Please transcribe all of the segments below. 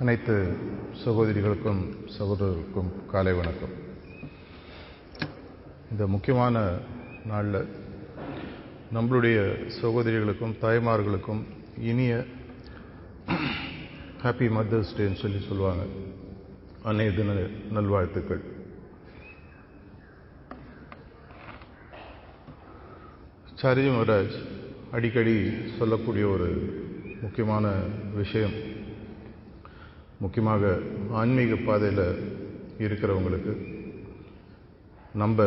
அனைத்து சகோதரிகளுக்கும் சகோதரர்களுக்கும் காலை வணக்கம். இந்த முக்கியமான நாளில் நம்மளுடைய சகோதரிகளுக்கும் தாய்மார்களுக்கும் இனிய ஹாப்பி மதர்ஸ் டேன்னு சொல்லுவாங்க. அன்னைய தின நல்வாழ்த்துக்கள். சாரிஜி மகாராஜ் அடிக்கடி சொல்லக்கூடிய ஒரு முக்கியமான விஷயம், முக்கியமாக ஆன்மீக பாதையில் இருக்கிறவங்களுக்கு நம்ம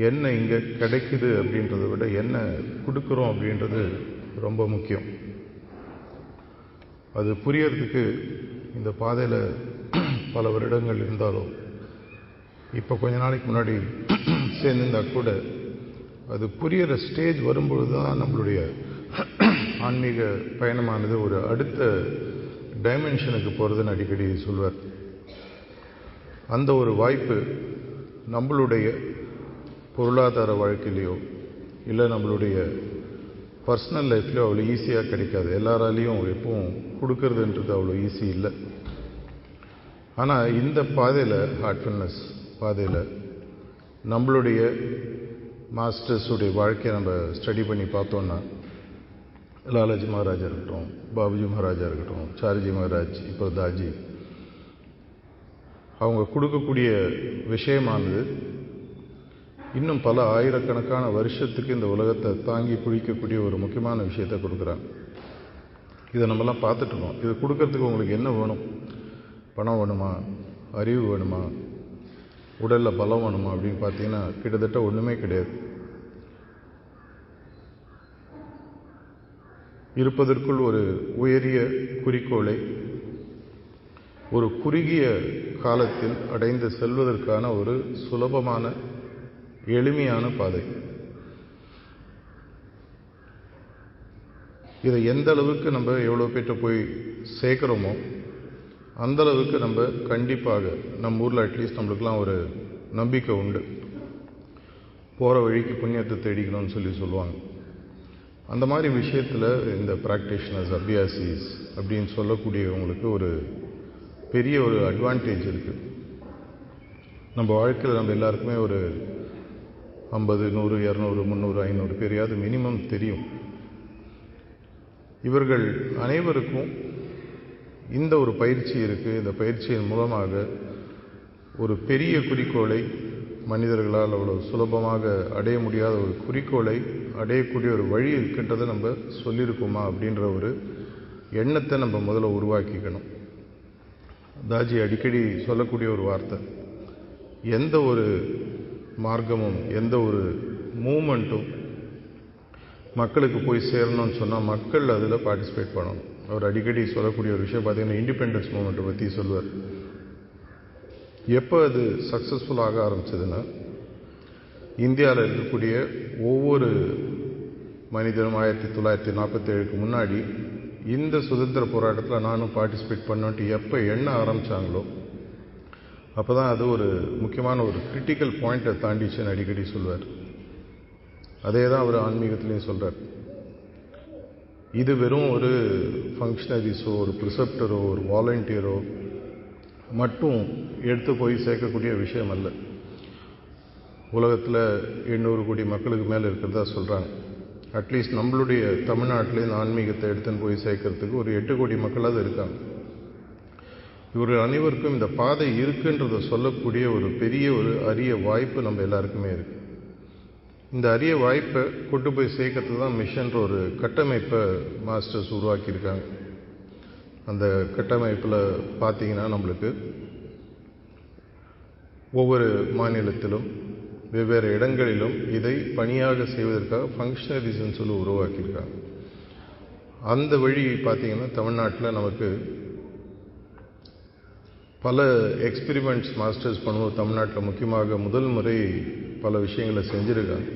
என்ன இங்கே கிடைக்குது அப்படின்றத விட என்ன கொடுக்குறோம் அப்படின்றது ரொம்ப முக்கியம். அது புரியறதுக்கு இந்த பாதையில் பல வருடங்கள் இருந்தாலும் இப்போ கொஞ்ச நாளைக்கு முன்னாடி சேர்ந்திருந்தா கூட அது புரிகிற ஸ்டேஜ் வரும்பொழுது தான் நம்மளுடைய ஆன்மீக பயணமானது ஒரு அடுத்த டைமென்ஷனுக்கு போகிறதுன்னு அடிக்கடி சொல்வார். அந்த ஒரு வாய்ப்பு நம்மளுடைய பொருளாதார வாழ்க்கையிலையோ இல்லை நம்மளுடைய பர்சனல் லைஃப்லையோ அவ்வளோ ஈஸியாக கிடைக்காது. எல்லாராலையும் எப்பவும் கொடுக்கறதுன்றது அவ்வளோ ஈஸி இல்லை. ஆனால் இந்த பாதையில், ஹார்ட்ஃபுல்னஸ் பாதையில் நம்மளுடைய மாஸ்டர்ஸுடைய வாழ்க்கையை நம்ம ஸ்டடி பண்ணி பார்த்தோன்னா, லாலாஜி மகாராஜா இருக்கட்டும், பாபுஜி மகாராஜா இருக்கட்டும், சாரிஜி மகாராஜ், இப்போ தாஜி, அவங்க கொடுக்கக்கூடிய விஷயமானது இன்னும் பல ஆயிரக்கணக்கான வருஷத்துக்கு இந்த உலகத்தை தாங்கி பிடிக்கக்கூடிய ஒரு முக்கியமான விஷயத்தை கொடுக்குறாங்க. இதை நம்மலாம் பார்த்துட்ருக்கோம். இது கொடுக்கறதுக்கு உங்களுக்கு என்ன வேணும்? பணம் வேணுமா? அறிவு வேணுமா? உடலில் பலம் வேணுமா அப்படின்னு பார்த்தீங்கன்னா கிட்டத்தட்ட ஒன்றுமே கிடையாது. இருப்பதற்குள் ஒரு உயரிய குறிக்கோளை ஒரு குறுகிய காலத்தில் அடைந்து செல்வதற்கான ஒரு சுலபமான எளிமையான பாதை. இதை எந்த அளவுக்கு நம்ம எவ்வளோ பேர்ட்ட போய் சேர்க்குறோமோ அந்த அளவுக்கு நம்ம கண்டிப்பாக நம்ம ஊரில் அட்லீஸ்ட் நம்மளுக்கெல்லாம் ஒரு நம்பிக்கை உண்டு. போகிற வழிக்கு புண்ணியத்தை தேடிக்கணும்னு சொல்லுவாங்க. அந்த மாதிரி விஷயத்தில் இந்த ப்ராக்டிஷனர்ஸ், அபியாசிஸ் அப்படின்னு சொல்லக்கூடியவங்களுக்கு ஒரு பெரிய ஒரு அட்வான்டேஜ் இருக்குது. நம்ம வாழ்க்கையில் நம்ம எல்லாருக்குமே ஒரு 50, 100, 200, 300, 500 பேரையாவது மினிமம் தெரியும். இவர்கள் அனைவருக்கும் இந்த ஒரு பயிற்சி இருக்குது. இந்த பயிற்சியின் மூலமாக ஒரு பெரிய குறிக்கோளை, மனிதர்களால் அவ்வளோ சுலபமாக அடைய முடியாத ஒரு குறிக்கோளை அடையக்கூடிய ஒரு வழி இருக்கின்றதை நம்ம சொல்லியிருக்கோமா அப்படின்ற ஒரு எண்ணத்தை நம்ம முதல்ல உருவாக்கிக்கணும். தாஜி அடிக்கடி சொல்லக்கூடிய ஒரு வார்த்தை, எந்த ஒரு மார்க்கமும் எந்த ஒரு மூமெண்ட்டும் மக்களுக்கு போய் சேரணும்னு சொன்னால் மக்கள் அதில் பார்ட்டிசிபேட் பண்ணணும். அவர் அடிக்கடி சொல்லக்கூடிய ஒரு விஷயம் பார்த்தீங்கன்னா, இண்டிபெண்டன்ஸ் மூமெண்ட்டை பற்றி சொல்வார். எப்போ அது சக்ஸஸ்ஃபுல்லாக ஆரம்பிச்சதுன்னா, இந்தியாவில் இருக்கக்கூடிய ஒவ்வொரு மனிதனும் 1947க்கு முன்னாடி இந்த சுதந்திர போராட்டத்தில் நானும் பார்ட்டிசிபேட் பண்ணோன்ட்டு எப்போ எண்ண ஆரம்பித்தாங்களோ அப்போ தான் அது ஒரு முக்கியமான ஒரு கிரிட்டிக்கல் பாயிண்ட்டை தாண்டிச்சுன்னு அடிக்கடி சொல்வார். அதே தான் அவர் ஆன்மீகத்திலையும் சொல்கிறார். இது வெறும் ஒரு ஃபங்க்ஷனரிஸோ, ஒரு ப்ரிசெப்டரோ, ஒரு வாலண்டியரோ மட்டும் எடுத்து போய் சேர்க்கக்கூடிய விஷயம் அல்ல. உலகத்தில் 800 கோடி மக்களுக்கு மேலே இருக்கிறதா சொல்கிறாங்க. அட்லீஸ்ட் நம்மளுடைய தமிழ்நாட்டிலேருந்து ஆன்மீகத்தை எடுத்துன்னு போய் சேர்க்கறதுக்கு ஒரு 8 கோடி மக்களாவது இருக்காங்க. இவர்கள் அனைவருக்கும் இந்த பாதை இருக்குன்றதை சொல்லக்கூடிய ஒரு பெரிய ஒரு அரிய வாய்ப்பு நம்ம எல்லாருக்குமே இருக்குது. இந்த அரிய வாய்ப்பை கொண்டு போய் சேர்க்கறது தான் மிஷன்ற ஒரு கட்டமைப்பை மாஸ்டர்ஸ் உருவாக்கியிருக்காங்க. அந்த கட்டமைப்பில் பார்த்தீங்கன்னா நம்மளுக்கு ஒவ்வொரு மாநிலத்திலும் வெவ்வேறு இடங்களிலும் இதை பணியாக செய்வதற்காக ஃபங்க்ஷனரிஸ்ன்னு சொல்லி உருவாக்கியிருக்காங்க. அந்த வழி பார்த்தீங்கன்னா தமிழ்நாட்டில் நமக்கு பல எக்ஸ்பெரிமெண்ட்ஸ் மாஸ்டர்ஸ் பண்ணுவோம். தமிழ்நாட்டில் முக்கியமாக முதல் முறை பல விஷயங்களை செஞ்சுருக்காங்க.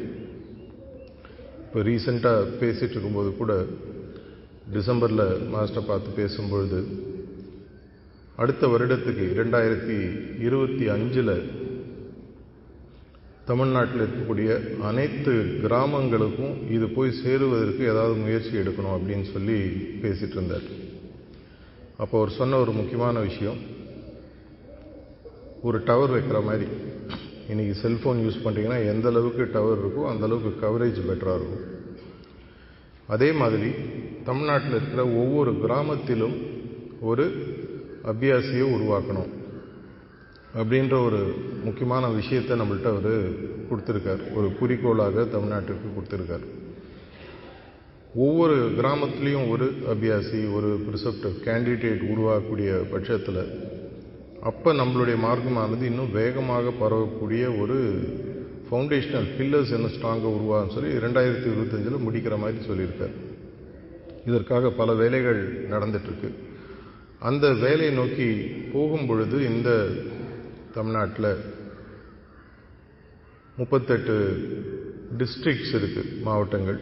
இப்போ ரீசெண்டாக பேசிகிட்டு இருக்கும்போது கூட டிசம்பரில் மாஸ்டரை பார்த்து பேசும்பொழுது, அடுத்த வருடத்துக்கு 2025 தமிழ்நாட்டில் இருக்கக்கூடிய அனைத்து கிராமங்களுக்கும் இது போய் சேருவதற்கு ஏதாவது முயற்சி எடுக்கணும் அப்படின்னு சொல்லி பேசிகிட்டு இருந்தார். அப்போ அவர் சொன்ன ஒரு முக்கியமான விஷயம், ஒரு டவர் வைக்கிற மாதிரி. இன்றைக்கி செல்ஃபோன் யூஸ் பண்ணுறீங்கன்னா எந்த அளவுக்கு டவர் இருக்கோ அந்த அளவுக்கு கவரேஜ் பெட்டராக இருக்கும். அதே மாதிரி தமிழ்நாட்டில் இருக்கிற ஒவ்வொரு கிராமத்திலும் ஒரு அபியாசியை உருவாக்கணும் அப்படின்ற ஒரு முக்கியமான விஷயத்தை நம்மள்கிட்ட அவர் கொடுத்துருக்கார். ஒரு குறிக்கோளாக தமிழ்நாட்டிற்கு கொடுத்துருக்கார். ஒவ்வொரு கிராமத்துலேயும் ஒரு அபியாசி, ஒரு ப்ரிசெப்டிவ் கேண்டிடேட் உருவாக்கக்கூடிய பட்சத்தில் அப்போ நம்மளுடைய மார்க்கமானது இன்னும் வேகமாக பரவக்கூடிய ஒரு ஃபவுண்டேஷனல் பில்லர்ஸ் என்ன ஸ்ட்ராங்காக உருவாகும்னு சொல்லி 2025 முடிக்கிற மாதிரி சொல்லியிருக்கார். இதற்காக பல வேலைகள் நடந்துட்டுருக்கு. அந்த வேலையை நோக்கி போகும் பொழுது இந்த தமிழ்நாட்டில் 38 டிஸ்ட்ரிக்ட்ஸ் இருக்குது, மாவட்டங்கள்,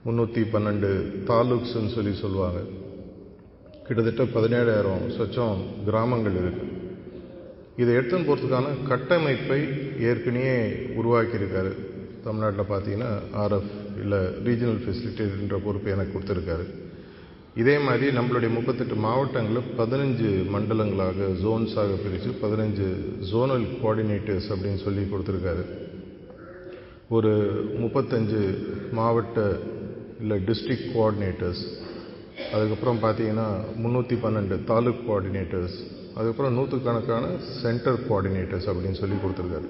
312 தாலுக்ஸ்ன்னு சொல்லுவாங்க. கிட்டத்தட்ட 17,000 சொச்சம் கிராமங்கள் இருக்குது. இதை எடுத்துன்னு போகிறதுக்கான கட்டமைப்பை ஏற்கனவே உருவாக்கியிருக்காரு. தமிழ்நாட்டில் பார்த்தீங்கன்னா ஆர்எஃப் இல்லை ரீஜனல் ஃபெசிலிட்டேட்டர்ன்ற பொறுப்பு எனக்கு கொடுத்துருக்காரு. இதே மாதிரி நம்மளுடைய 38 மாவட்டங்களில் 15 மண்டலங்களாக ஜோன்ஸாக பிரித்து 15 ஜோனல் கோஆர்டினேட்டர்ஸ் அப்படின்னு சொல்லி கொடுத்துருக்காரு. ஒரு 35 மாவட்ட இல்லை டிஸ்ட்ரிக்ட் கோஆர்டினேட்டர்ஸ், அதுக்கப்புறம் பார்த்தீங்கன்னா 312 தாலுக் கோஆர்டினேட்டர்ஸ், அதுக்கப்புறம் 100கணக்கான சென்டர் கோஆர்டினேட்டர்ஸ் அப்படின்னு சொல்லி கொடுத்துருக்காரு.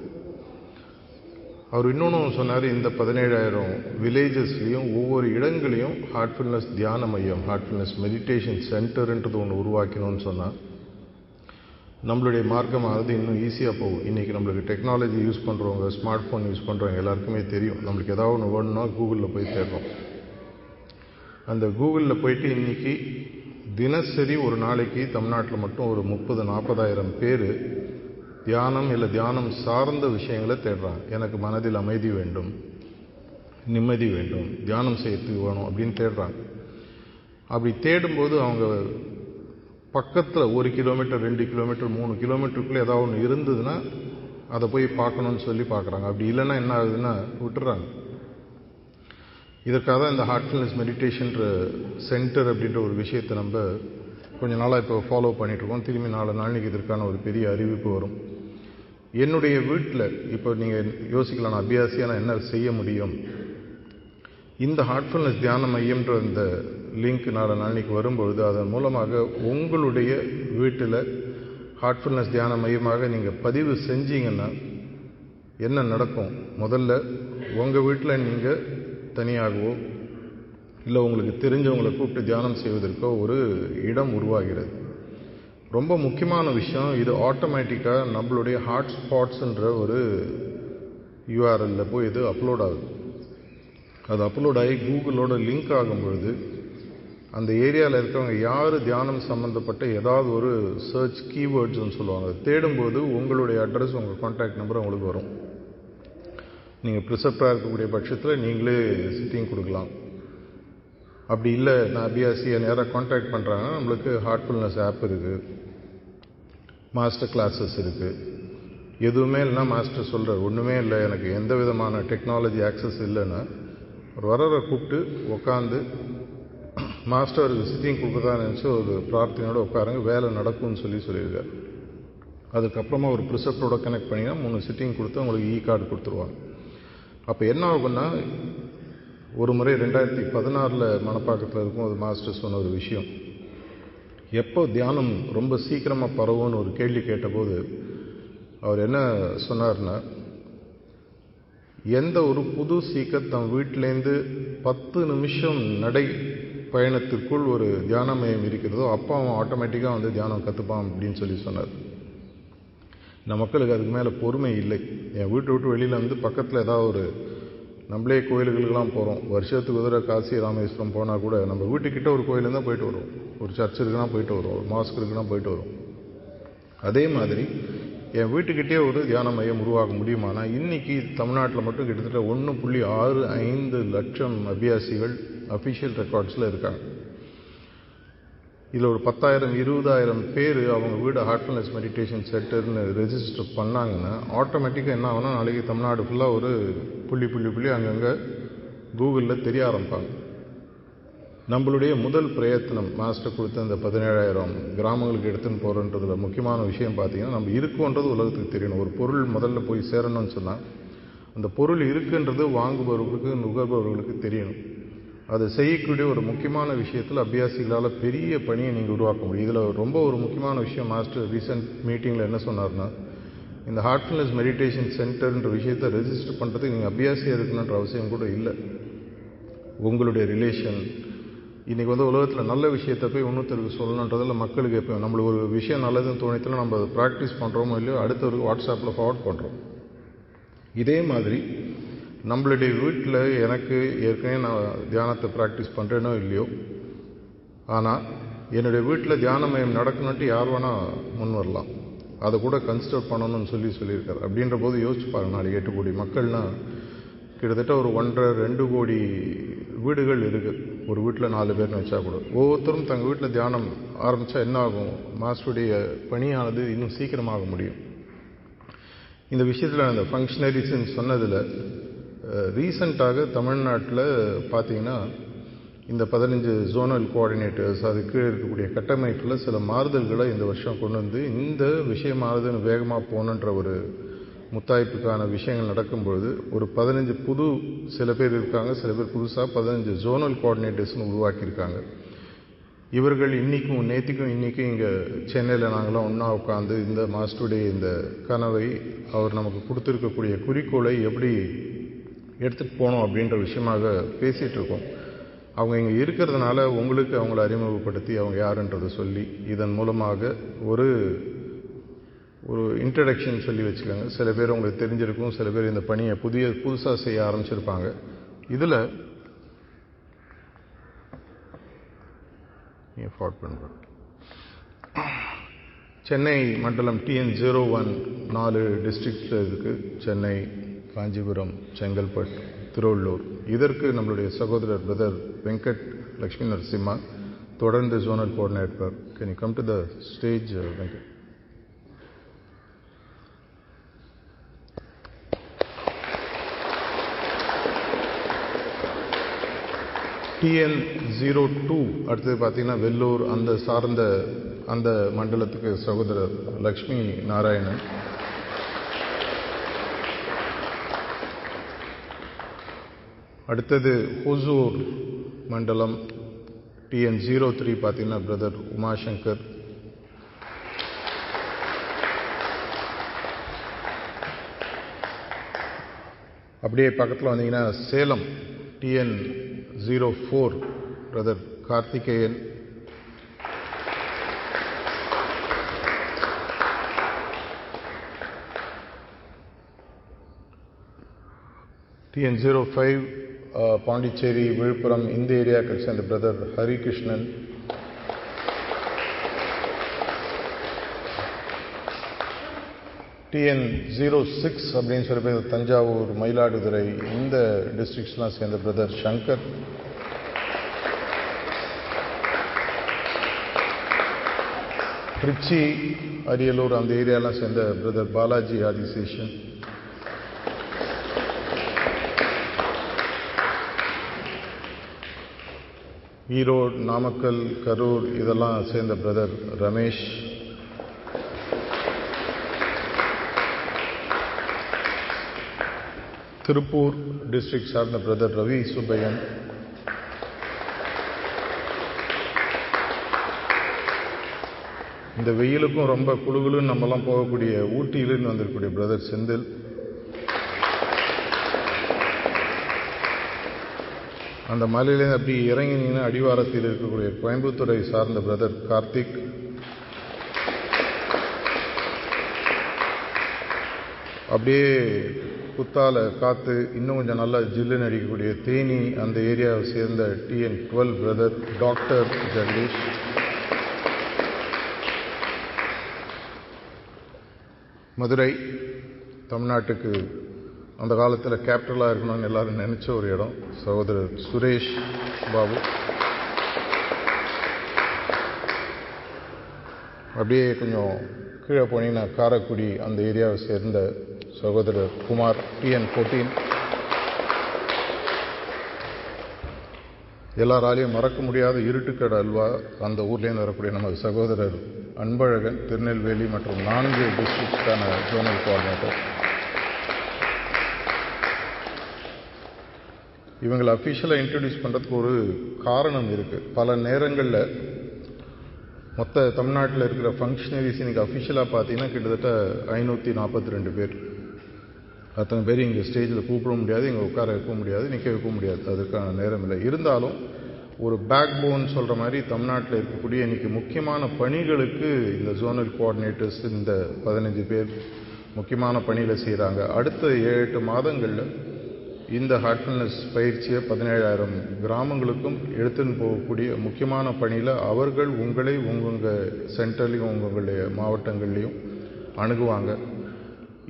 அவர் இன்னொன்று சொன்னார், இந்த 17,000 வில்லேஜஸ்லேயும் ஒவ்வொரு இடங்களையும் ஹார்ட்ஃபுல்னஸ் தியான மையம், ஹார்ட்ஃபுல்னஸ் மெடிடேஷன் சென்டர்ன்றது ஒன்று உருவாக்கணும்னு சொன்னால் நம்மளுடைய மார்க்கமானது இன்னும் ஈஸியாக போகும். இன்றைக்கி நம்மளுக்கு டெக்னாலஜி யூஸ் பண்ணுறவங்க, ஸ்மார்ட் ஃபோன் யூஸ் பண்ணுறவங்க எல்லாருக்குமே தெரியும், நம்மளுக்கு ஏதாவது ஒன்று வேணும்னா கூகுளில் போய் தேடுறோம். அந்த கூகுளில் போயிட்டு இன்றைக்கி தினசரி ஒரு நாளைக்கு தமிழ்நாட்டில் மட்டும் ஒரு 30,000-40,000 பேர் தியானம் இல்லை தியானம் சார்ந்த விஷயங்களை தேடுறாங்க. எனக்கு மனதில் அமைதி வேண்டும், நிம்மதி வேண்டும், தியானம் செய்யறதுக்கு வேணும் அப்படின்னு தேடுறாங்க. அப்படி தேடும்போது அவங்க பக்கத்தில் 1 கிலோமீட்டர், 2 கிலோமீட்டர், 3 கிலோமீட்டருக்குள்ளே ஏதாவது ஒன்று இருந்ததுன்னா அதை போய் பார்க்கணுன்னு சொல்லி பார்க்குறாங்க. அப்படி இல்லைன்னா என்ன ஆகுதுன்னா விட்டுறாங்க. இதற்காக தான் இந்த ஹார்ட்ஃபுல்னஸ் மெடிடேஷன்ற சென்டர் அப்படின்ற ஒரு விஷயத்தை நம்ம கொஞ்ச நாளாக இப்போ ஃபாலோ பண்ணிகிட்ருக்கோம். திரும்பி நாளைக்கு இதற்கான ஒரு பெரிய அறிவிப்பு வரும். என்னுடைய வீட்டில் இப்போ நீங்கள் யோசிக்கலாம், நான் அபியாசியாக நான் என்ன செய்ய முடியும். இந்த ஹார்ட்ஃபுல்னஸ் தியான மையம்ன்ற இந்த லிங்க் நாளைக்கு வரும்பொழுது அதன் மூலமாக உங்களுடைய வீட்டில் ஹார்ட்ஃபுல்னஸ் தியான மையமாக நீங்கள் பதிவு செஞ்சீங்கன்னா என்ன நடக்கும்? முதல்ல உங்கள் வீட்டில் நீங்கள் தனியாகவோ இல்லை உங்களுக்கு தெரிஞ்சவங்களை கூப்பிட்டு தியானம் செய்வதற்கோ ஒரு இடம் உருவாகிறது. ரொம்ப முக்கியமான விஷயம், இது ஆட்டோமேட்டிக்காக நம்மளுடைய ஹாட்ஸ்பாட்ஸுன்ற ஒரு யூஆர்எல்ல போய் இது அப்லோட் ஆகுது. அது அப்லோட் ஆகி கூகுளோட லிங்க் ஆகும் பொழுது அந்த ஏரியாவில் இருக்கிறவங்க யார் தியானம் சம்மந்தப்பட்ட ஏதாவது ஒரு சர்ச் கீவேர்ட்ஸ்ன்னு சொல்லுவாங்க, தேடும்போது உங்களுடைய அட்ரஸ், உங்கள் கான்டாக்ட் நம்பர் உங்களுக்கு வரும். நீங்கள் ப்ரிசெப்டாக இருக்கக்கூடிய பட்சத்தில் நீங்களே சிட்டிங் கொடுக்கலாம். அப்படி இல்லை நான் அபியாசியை நேராக கான்டாக்ட் பண்ணுறாங்கன்னா நம்மளுக்கு ஹார்ட்ஃபுல்னஸ் ஆப் இருக்குது, மாஸ்டர் கிளாஸஸ் இருக்குது. எதுவுமே இல்லைன்னா மாஸ்டர் சொல்கிறார், ஒன்றுமே இல்லை எனக்கு எந்த விதமான டெக்னாலஜி ஆக்சஸ் இல்லைன்னா ஒரு வரவரை கூப்பிட்டு உட்காந்து மாஸ்டருக்கு சிட்டிங் கொடுக்குறதா நினச்சி ஒரு பிரார்த்தனையோடு உட்காருங்க, வேலை நடக்கும்னு சொல்லியிருக்கார். அதுக்கப்புறமா ஒரு ப்ரிசெப்டோட கனெக்ட் பண்ணிங்கன்னா 3 சிட்டிங் கொடுத்து உங்களுக்கு கார்டு கொடுத்துருவாங்க. அப்போ என்ன ஆகுன்னா, ஒரு முறை 2016 மணப்பாக்கத்தில் இருக்கும் ஒரு மாஸ்டர் சொன்ன ஒரு விஷயம், எப்போ தியானம் ரொம்ப சீக்கிரமாக பரவும்னு ஒரு கேள்வி கேட்டபோது அவர் என்ன சொன்னார்னா, எந்த ஒரு புது சீக்கர் தன் வீட்டிலேருந்து 10 நிமிஷம் நடை பயணத்திற்குள் ஒரு தியான மையம் இருக்கிறதோ அப்போ அவன் ஆட்டோமேட்டிக்காக வந்து தியானம் கற்றுப்பான் அப்படின்னு சொன்னார். இந்த மக்களுக்கு அதுக்கு மேலே பொறுமை இல்லை. என் வீட்டை விட்டு வெளியில் வந்து பக்கத்தில் ஏதாவது ஒரு நம்மளே கோயில்களுக்கெல்லாம் போகிறோம், வருஷத்துக்கு உதர காசி ராமேஸ்வரம் போனால் கூட நம்ம வீட்டுக்கிட்ட ஒரு கோயிலுக்கு தான் போயிட்டு வருவோம், ஒரு சர்ச் இருக்குன்னா போயிட்டு வருவோம், ஒரு மாஸ்க் இருக்குன்னா போயிட்டு வருவோம். அதே மாதிரி என் வீட்டுக்கிட்டே ஒரு தியான மையம் உருவாக்க முடியுமானா இன்றைக்கி தமிழ்நாட்டில் மட்டும் கிட்டத்தட்ட 1.65 லட்சம் அபியாசிகள் அஃபிஷியல் ரெக்கார்ட்ஸில் இருக்காங்க. இதில் ஒரு 10,000 20,000 பேர் அவங்க வீடு ஹார்ட்ஃபுல்னஸ் மெடிடேஷன் சென்டர்னு ரெஜிஸ்டர் பண்ணாங்கன்னா ஆட்டோமேட்டிக்காக என்ன ஆகுனா நாளைக்கு தமிழ்நாடு ஃபுல்லாக ஒரு புள்ளி அங்கங்கே கூகுளில் தெரிய ஆரம்பிப்பாங்க. நம்மளுடைய முதல் பிரயத்தனம் மாஸ்டர் கொடுத்த இந்த 17,000 கிராமங்களுக்கு எடுத்துன்னு போகிறன்றதுல முக்கியமான விஷயம் பார்த்தீங்கன்னா, நம்ம இருக்கோன்றது உலகத்துக்கு தெரியணும். ஒரு பொருள் முதல்ல போய் சேரணும்னு சொன்னால் அந்த பொருள் இருக்குன்றது வாங்குபவர்களுக்கு நுகர்பவர்களுக்கு தெரியணும். அதை செய்யக்கூடிய ஒரு முக்கியமான விஷயத்தில் அபியாசிகளால் பெரிய பணியை நீங்கள் உருவாக்க முடியும். இதில் ரொம்ப ஒரு முக்கியமான விஷயம் மாஸ்டர் ரீசெண்ட் மீட்டிங்கில் என்ன சொன்னார்னா, இந்த ஹார்ட்ஃபுல்னஸ் மெடிடேஷன் சென்டர்ன்ற விஷயத்தை ரெஜிஸ்டர் பண்ணுறதுக்கு நீங்கள் அபியாசியாக இருக்கணுன்ற அவசியம் கூட இல்லை. உங்களுடைய ரிலேஷன் இன்றைக்கி உலகத்தில் நல்ல விஷயத்தை போய் இன்னொருத்தருக்கு சொல்லணுன்றதில் மக்களுக்கு எப்போ நம்மளுக்கு ஒரு விஷயம் நல்லதுன்னு தோணித்தில் நம்ம அதை ப்ராக்டிஸ் பண்ணுறோமோ இல்லையோ அடுத்தவருக்கு வாட்ஸ்அப்பில் ஃபார்வர்ட் பண்ணுறோம். இதே மாதிரி நம்மளுடைய வீட்டில் எனக்கு ஏற்கனவே நான் தியானத்தை ப்ராக்டிஸ் பண்ணுறேனோ இல்லையோ, ஆனால் என்னுடைய வீட்டில் தியான மையம் நடக்கணுன்ட்டு யார் வேணால் முன் வரலாம், அதை கூட கன்சிடர் பண்ணணும்னு சொல்லியிருக்காரு. அப்படின்ற போது யோசிச்சு பாருங்கள், நாளைக்கு 8 கோடி மக்கள்னால் கிட்டத்தட்ட ஒரு 1.5-2 கோடி வீடுகள் இருக்குது. ஒரு வீட்டில் 4 பேர்னு வச்சா கூட ஒவ்வொருத்தரும் தங்கள் வீட்டில் தியானம் ஆரம்பித்தா என்ன ஆகும், மாஸ்டருடைய பணியானது இன்னும் சீக்கிரமாக முடியும். இந்த விஷயத்தில் அந்த ஃபங்க்ஷனரிஸ்ன்னு சொன்னதில் ரீசண்டாக தமிழ்நாட்டில் பார்த்தீங்கன்னா இந்த 15 ஜோனல் கோஆர்டினேட்டர்ஸ் அதுக்கு இருக்கக்கூடிய கட்டமைப்பில் சில மாறுதல்களை இந்த வருஷம் கொண்டு வந்து இந்த விஷயமானது வேகமாக போகணுன்ற ஒரு முத்தாய்ப்புக்கான விஷயங்கள் நடக்கும்பொழுது ஒரு 15 சில பேர் இருக்காங்க, சில பேர் புதுசாக 15 ஜோனல் கோஆர்டினேட்டர்ஸ்னு உருவாக்கியிருக்காங்க. இவர்கள் நேற்றுக்கும் இன்றைக்கும் இங்கே சென்னையில் நாங்களாம் ஒன்றா உட்காந்து இந்த மாஸ்டருடைய இந்த கனவை அவர் நமக்கு கொடுத்துருக்கக்கூடிய குறிக்கோளை எப்படி எடுத்துகிட்டு போனோம் அப்படின்ற விஷயமாக பேசிகிட்டு இருக்கோம். அவங்க இங்கே இருக்கிறதுனால உங்களுக்கு அவங்கள அறிமுகப்படுத்தி அவங்க யாருன்றதை சொல்லி இதன் மூலமாக ஒரு இன்ட்ரடக்ஷன் சொல்லி வச்சுக்கோங்க. சில பேர் உங்களுக்கு தெரிஞ்சிருக்கும், சில பேர் இந்த பணியை புதுசாக செய்ய ஆரம்பிச்சிருப்பாங்க. இதில் சென்னை மண்டலம் TN01 4 டிஸ்ட்ரிக்ட் இருக்குது. சென்னை, காஞ்சிபுரம், செங்கல்பட்டு, திருவள்ளூர். இதற்கு நம்மளுடைய சகோதரர் பிரதர் வெங்கட் லக்ஷ்மி நரசிம்மா தொடர்ந்து zonal coordinator. Can you come to the stage Venkat? TN02 அடுத்தது பார்த்தீங்கன்னா வெள்ளூர் அந்த சார்ந்த அந்த மண்டலத்துக்கு சகோதரர் லக்ஷ்மி நாராயணன். அடுத்தது ஹொசூர் மண்டலம் TN03 பார்த்தீங்கன்னா பிரதர் உமாசங்கர். அப்படியே பக்கத்தில் வந்தீங்கன்னா Salem TN04 brother Karthikeyan. TN05 Pondicherry, Villupuram இந்த ஏரியாவுக்கு சேர்ந்த பிரதர் ஹரிகிருஷ்ணன். TN06 அப்படின்னு சொல்லி பேர் தஞ்சாவூர், மயிலாடுதுறை இந்த டிஸ்ட்ரிக்ட்ஸ்லாம் சேர்ந்த பிரதர் சங்கர். திருச்சி, அரியலூர் அந்த ஏரியாலாம் சேர்ந்த பிரதர் பாலாஜி ஆதிசேஷன். ஈரோடு, நாமக்கல், கரூர் இதெல்லாம் சேர்ந்த பிரதர் ரமேஷ். திருப்பூர் டிஸ்ட்ரிக்ட் சார்ந்த பிரதர் ரவி சுப்பையன். இந்த வெயிலுக்கும் ரொம்ப குழுகுலுன்னு நம்மலாம் போகக்கூடிய ஊட்டியிலிருந்து வந்திருக்கக்கூடிய பிரதர் செந்தில். அந்த மலையிலேருந்து அப்படி இறங்கினீங்கன்னா அடிவாரத்தில் இருக்கக்கூடிய கோயம்புத்தூரை சார்ந்த பிரதர் கார்த்திக். அப்படியே குத்தால காற்று இன்னும் கொஞ்சம் நல்லா ஜில்லுன்னு அடிக்கக்கூடிய தேனி அந்த ஏரியாவை சேர்ந்த TN12 brother doctor Jagadish. Madurai தமிழ்நாட்டுக்கு அந்த காலத்தில் கேபிட்டலாக இருக்கணும்னு எல்லாரும் நினச்ச ஒரு இடம், சகோதரர் சுரேஷ் பாபு. அப்படியே கொஞ்சம் கீழே போனீங்கன்னா காரைக்குடி அந்த ஏரியாவை சேர்ந்த சகோதரர் குமார் TN14. எல்லாராலையும் மறக்க முடியாத இருட்டுக்கடை அல்வா அந்த ஊர்லேருந்து வரக்கூடிய நமது சகோதரர் அன்பழகன், திருநெல்வேலி மற்றும் 4 டிஸ்ட்ரிக்ட்ஸ்க்கான ஜோனல் கோஆர்டினேட்டர். இவங்களை அஃபிஷியலாக இன்ட்ரடியூஸ் பண்ணுறதுக்கு ஒரு காரணம் இருக்குது. பல நேரங்களில் மொத்த தமிழ்நாட்டில் இருக்கிற ஃபங்க்ஷனரிஸ் இன்றைக்கி அஃபிஷியலாக பார்த்தீங்கன்னா கிட்டத்தட்ட 542 பேர். அத்தனை பேர் இங்கே ஸ்டேஜில் கூப்பிட முடியாது, இங்கே உட்கார வைக்க முடியாது, நிற்க வைக்க முடியாது, அதற்கான நேரம் இல்லை. இருந்தாலும் ஒரு பேக் போன் சொல்கிற மாதிரி தமிழ்நாட்டில் இருக்கக்கூடிய இன்றைக்கி முக்கியமான பணிகளுக்கு இந்த ஜோனல் கோஆர்டினேட்டர்ஸ் இந்த 15 பேர் முக்கியமான பணியில் செய்கிறாங்க. அடுத்த 7-8 மாதங்களில் இந்த ஹார்ட்ஃபுல்னஸ் பயிற்சியை 17,000 கிராமங்களுக்கும் எடுத்துன்னு போகக்கூடிய முக்கியமான பணியில் அவர்கள் உங்களை உங்கள் சென்டர்லேயும் உங்களுடைய மாவட்டங்கள்லேயும் அணுகுவாங்க.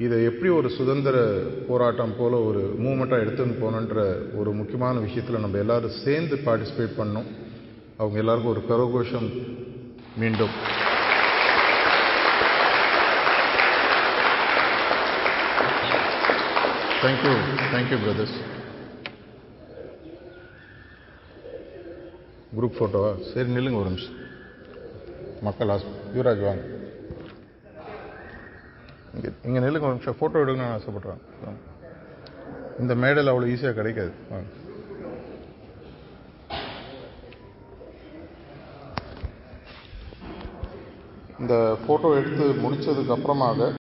இதை எப்படி ஒரு சுதந்திர போராட்டம் போல் ஒரு மூமெண்ட்டாக எடுத்துன்னு போகணுன்ற ஒரு முக்கியமான விஷயத்தில் நம்ம எல்லோரும் சேர்ந்து பார்ட்டிசிபேட் பண்ணோம். அவங்க எல்லாருக்கும் ஒரு கரகோஷம் மீண்டும். Thank you brothers. குரூப் ஃபோட்டோவா? சரி, நில்லுங்க ஒரு நிமிஷம். மக்கள் யுவராஜ் வாங்க, இங்கே நில்லுங்க ஒரு நிமிஷம். ஃபோட்டோ எடுக்கணும்னு ஆசைப்பட்றாங்க. இந்த மேடையில் அவ்வளோ ஈஸியாக கிடைக்காது. வாங்க. இந்த ஃபோட்டோ எடுத்து முடித்ததுக்கு அப்புறமாக